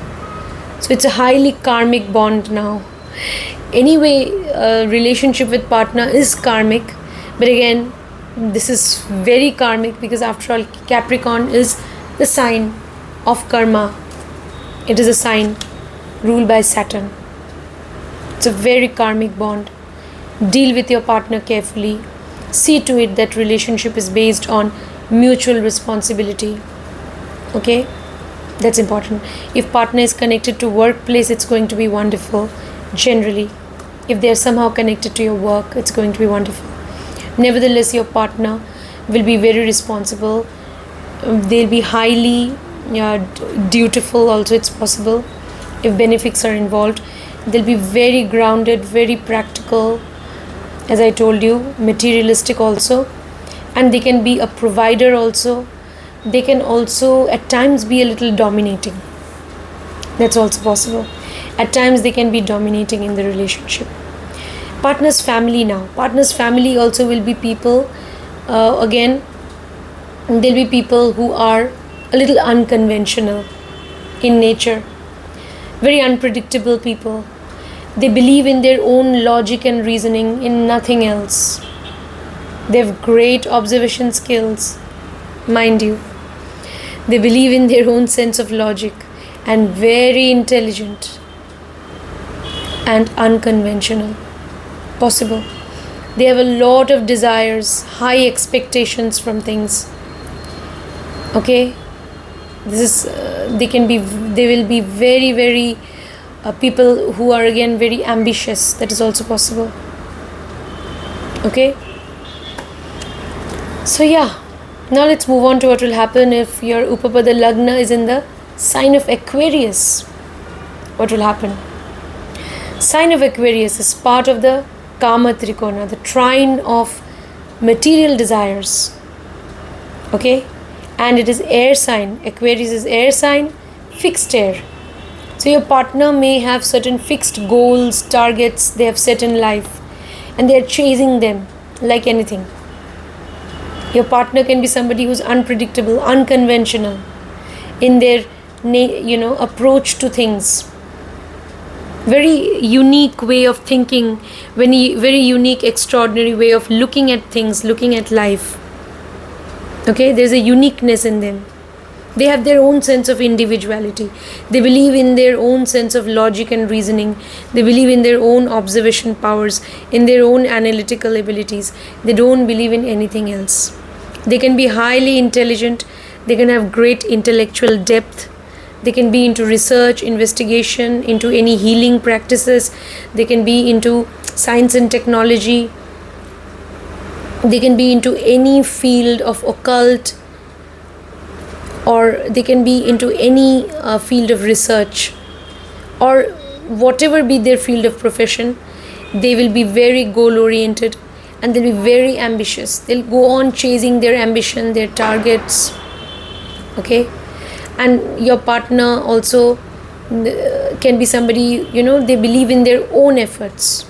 So it's a highly karmic bond now. Anyway, a relationship with partner is karmic, but again, this is very karmic because after all, Capricorn is the sign of karma. It is a sign ruled by Saturn. It's a very karmic bond. Deal with your partner carefully. See to it that relationship is based on mutual responsibility. Okay? That's important. If partner is connected to workplace, it's going to be wonderful. Generally, if they are somehow connected to your work, it's going to be wonderful. Nevertheless, your partner will be very responsible. They'll be highly dutiful also, it's possible. If benefics are involved, they'll be very grounded, very practical, as I told you, materialistic also. And they can be a provider also. They can also at times be a little dominating. That's also possible. At times they can be dominating in the relationship. Partner's family now. Partner's family also will be people, again, there'll be people who are a little unconventional in nature. Very unpredictable people. They believe in their own logic and reasoning, in nothing else. They have great observation skills, mind you. They believe in their own sense of logic and very intelligent and unconventional. Possible. They have a lot of desires, high expectations from things. Okay? This is, they will be very, very people who are again very ambitious. That is also possible. Okay? So yeah, now let's move on to what will happen if your Upapada Lagna is in the sign of Aquarius. What will happen? Sign of Aquarius is part of the Kama Trikona, the trine of material desires. Okay? And it is air sign. Aquarius is air sign, fixed air. So your partner may have certain fixed goals, targets they have set in life, and they are chasing them like anything. Your partner can be somebody who's unpredictable, unconventional in their approach to things. Very unique way of thinking, very unique, extraordinary way of looking at things, looking at life. Okay, there's a uniqueness in them. They have their own sense of individuality. They believe in their own sense of logic and reasoning. They believe in their own observation powers, in their own analytical abilities. They don't believe in anything else. They can be highly intelligent. They can have great intellectual depth. They can be into research, investigation, into any healing practices. They can be into science and technology. They can be into any field of occult, or they can be into any field of research, or whatever be their field of profession. They will be very goal oriented and they'll be very ambitious. They'll go on chasing their ambition, their targets. Okay? And your partner also can be somebody, they believe in their own efforts.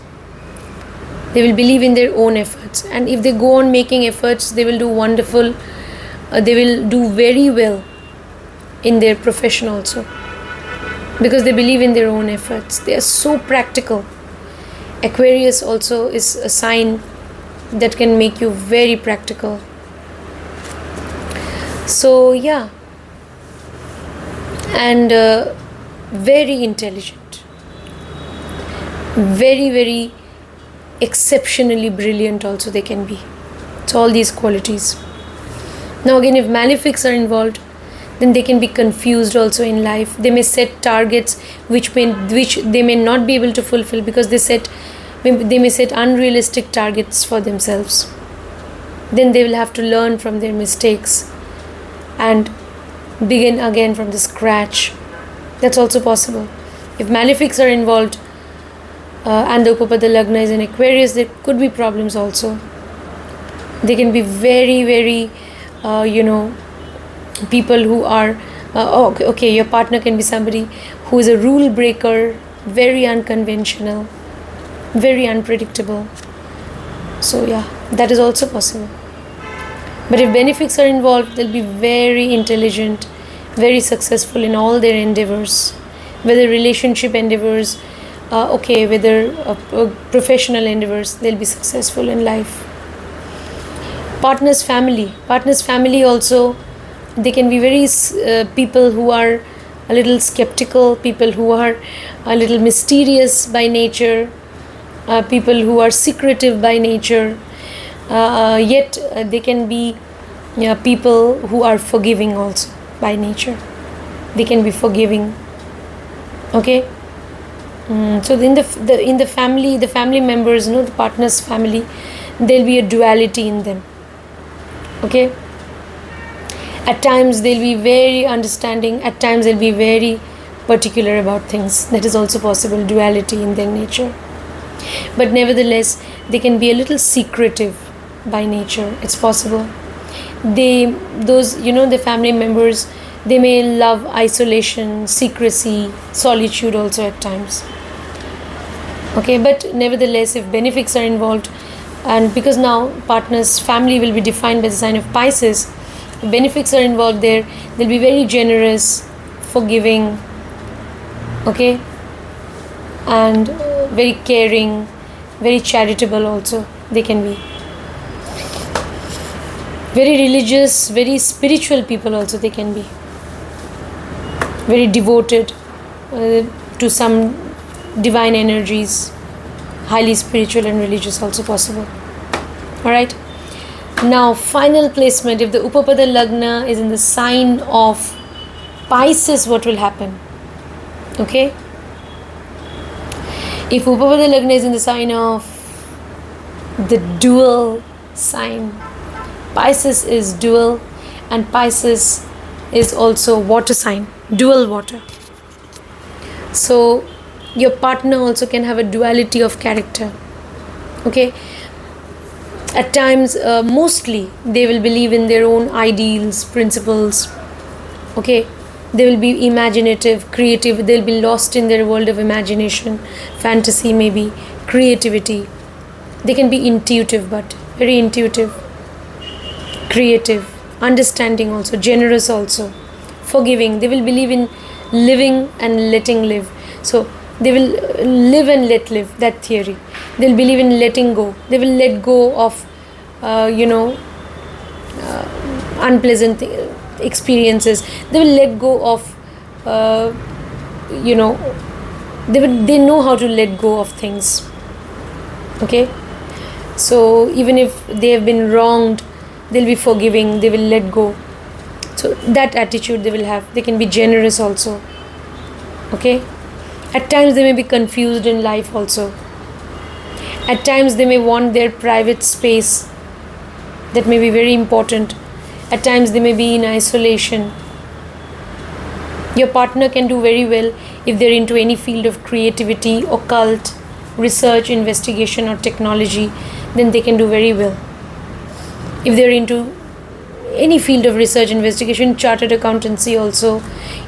They will believe in their own efforts. And if they go on making efforts, they will do wonderful. They will do very well in their profession also. Because they believe in their own efforts. They are so practical. Aquarius also is a sign that can make you very practical. So yeah. And very intelligent. Very, very exceptionally brilliant also they can be. So all these qualities. Now again, if malefics are involved, then they can be confused also in life. They may set targets which they may not be able to fulfill because they may set unrealistic targets for themselves. Then they will have to learn from their mistakes and begin again from the scratch. That's also possible. If malefics are involved and the Upapada Lagna is in Aquarius, there could be problems also. They can be very, very, people who are, your partner can be somebody who is a rule breaker, very unconventional, very unpredictable. So yeah, that is also possible. But if benefics are involved, they'll be very intelligent, very successful in all their endeavors, whether relationship endeavors, whether professional endeavors, they'll be successful in life. Partner's family also, they can be very people who are a little skeptical, people who are a little mysterious by nature, people who are secretive by nature, yet they can be people who are forgiving also by nature. They can be forgiving. Okay. So in the family members, the partner's family, there'll be a duality in them. Okay. At times they'll be very understanding. At times they'll be very particular about things. That is also possible. Duality in their nature. But nevertheless, they can be a little secretive by nature. It's possible. The family members They may love isolation, secrecy, solitude also at times. Okay, but nevertheless, if benefics are involved, and because now partner's family will be defined by the sign of Pisces, if benefics are involved there, they'll be very generous, forgiving, okay, and very caring, very charitable also they can be. Very religious, very spiritual people also they can be. Very devoted to some divine energies, highly spiritual and religious also possible. Alright. Now final placement, if the Upapada Lagna is in the sign of Pisces, what will happen? Okay. If Upapada Lagna is in the sign of the dual sign, Pisces is dual and Pisces is also water sign, dual water. So your partner also can have a duality of character. Okay. At times, mostly they will believe in their own ideals, principles. Okay. They will be imaginative, creative. They'll be lost in their world of imagination, fantasy maybe, creativity. They can be intuitive, but very intuitive, creative, understanding also, generous also, forgiving. They will believe in living and letting live. So they will live and let live, that theory. They'll believe in letting go. They will let go of, unpleasant experiences. They will let go of, they know how to let go of things. Okay. So even if they have been wronged, they'll be forgiving, they will let go. So that attitude they will have. They can be generous also. Okay. At times they may be confused in life also. At times they may want their private space. That may be very important. At times they may be in isolation. Your partner can do very well if they're into any field of creativity, occult, research, investigation or technology. Then they can do very well. If they're into any field of research, investigation, chartered accountancy also,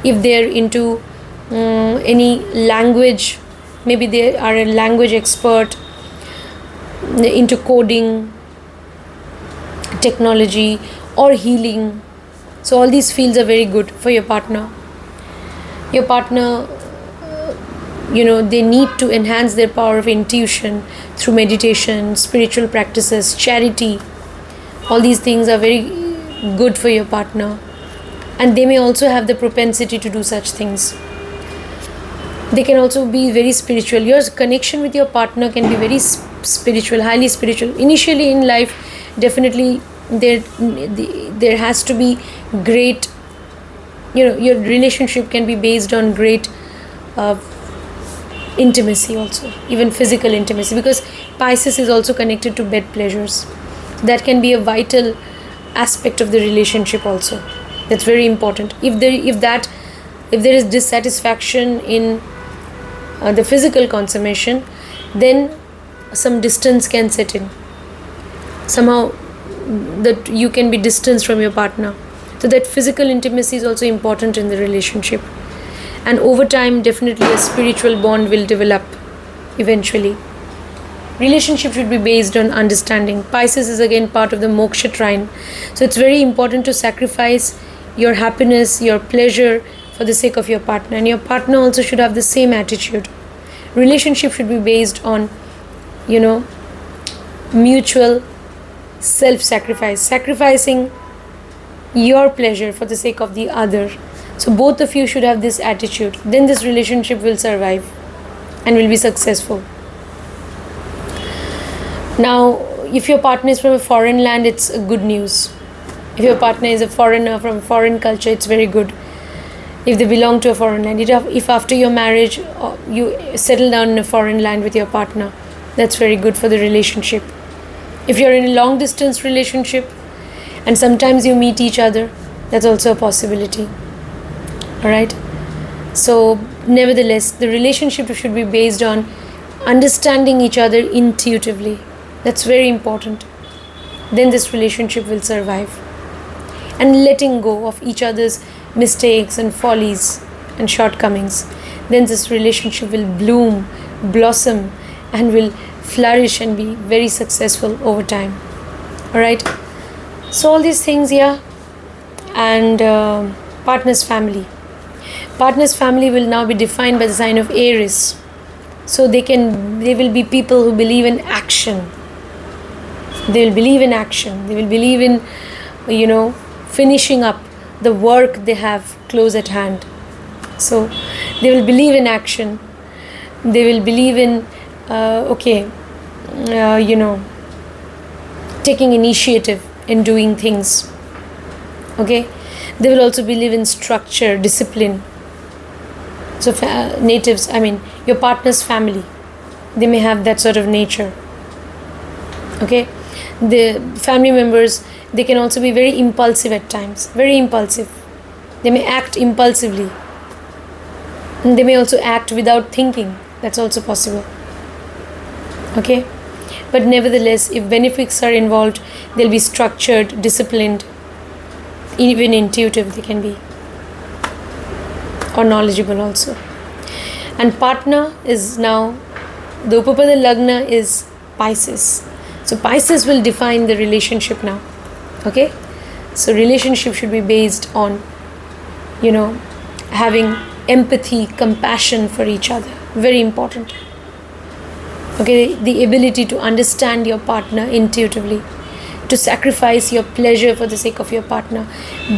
if they're into any language, maybe they are a language expert, into coding, technology or healing. So all these fields are very good for your partner. Your partner, they need to enhance their power of intuition through meditation, spiritual practices, charity. All these things are very good for your partner. And they may also have the propensity to do such things. They can also be very spiritual. Your connection with your partner can be very spiritual, highly spiritual. Initially in life, definitely there has to be great, your relationship can be based on great intimacy also, even physical intimacy, because Pisces is also connected to bed pleasures. That can be a vital aspect of the relationship also. That's very important. If there is dissatisfaction in the physical consummation, then some distance can set in. Somehow that you can be distanced from your partner. So that physical intimacy is also important in the relationship. And over time, definitely a spiritual bond will develop eventually. Relationship should be based on understanding. Pisces is again part of the moksha trine. So it's very important to sacrifice your happiness, your pleasure for the sake of your partner. And your partner also should have the same attitude. Relationship should be based on, mutual self-sacrifice. Sacrificing your pleasure for the sake of the other. So both of you should have this attitude. Then this relationship will survive and will be successful. Now, if your partner is from a foreign land, it's good news. If your partner is a foreigner from a foreign culture, it's very good. If they belong to a foreign land, if after your marriage you settle down in a foreign land with your partner, that's very good for the relationship. If you're in a long distance relationship and sometimes you meet each other, that's also a possibility. Alright? So, nevertheless, the relationship should be based on understanding each other intuitively. That's very important. Then this relationship will survive. And letting go of each other's mistakes and follies and shortcomings, then this relationship will bloom, blossom, and will flourish and be very successful over time. Alright, so all these things, yeah. And partner's family will now be defined by the sign of Aries. So they will be people who believe in action. They will believe in action. They will believe in, finishing up the work they have close at hand. So they will believe in action. They will believe in, taking initiative in doing things. Okay, they will also believe in structure, discipline. So your partner's family, they may have that sort of nature. Okay, the family members, they can also be very impulsive at times, very impulsive. They may act impulsively, and they may also act without thinking. That's also possible. Okay, but nevertheless, if benefits are involved, they'll be structured, disciplined, even intuitive they can be, or knowledgeable also. And partner is now, the Upapada Lagna is Pisces. So Pisces will define the relationship now. Okay, so relationship should be based on, having empathy, compassion for each other. Very important. Okay, the ability to understand your partner intuitively, to sacrifice your pleasure for the sake of your partner.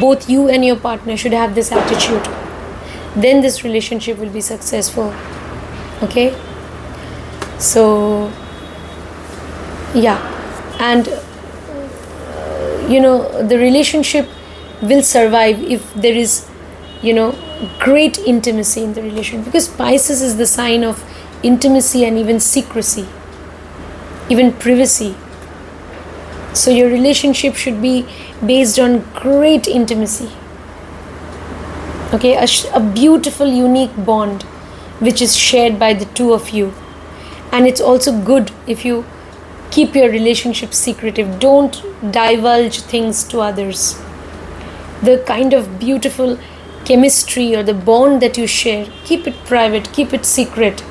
Both you and your partner should have this attitude. Then this relationship will be successful. Okay, so yeah, and the relationship will survive if there is great intimacy in the relationship, because Pisces is the sign of intimacy and even secrecy, even privacy. So your relationship should be based on great intimacy. Okay, a beautiful, unique bond which is shared by the two of you. And it's also good if you keep your relationship secretive. Don't divulge things to others. The kind of beautiful chemistry or the bond that you share, keep it private, keep it secret.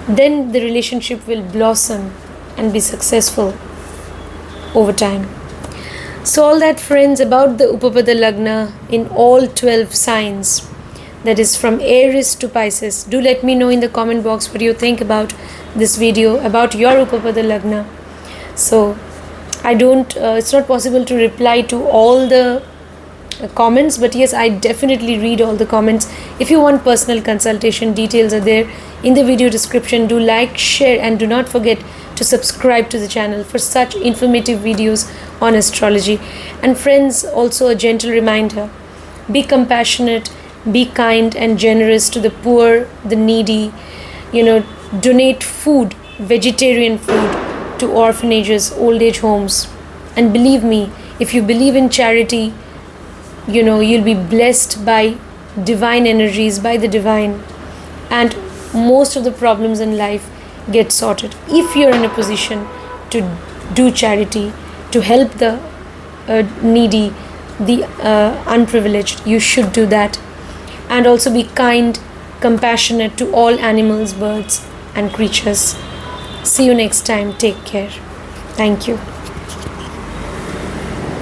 Then the relationship will blossom and be successful over time. So all that, friends, about the Upapada Lagna in all 12 signs, that is from Aries to Pisces. Do let me know in the comment box what you think about this video, about your Upapada Lagna. So it's not possible to reply to all the comments, but yes, I definitely read all the comments. If you want personal consultation, details are there in the video description. Do like, share, and do not forget to subscribe to the channel for such informative videos on astrology. And friends, also a gentle reminder, be compassionate, be kind and generous to the poor, the needy. Donate food, vegetarian food, to orphanages, old age homes. And believe me, if you believe in charity, you'll be blessed by divine energies, by the divine, and most of the problems in life get sorted. If you're in a position to do charity, to help the needy, the unprivileged, you should do that. And also be kind, compassionate to all animals, birds and creatures. See you next time. Take care. Thank you.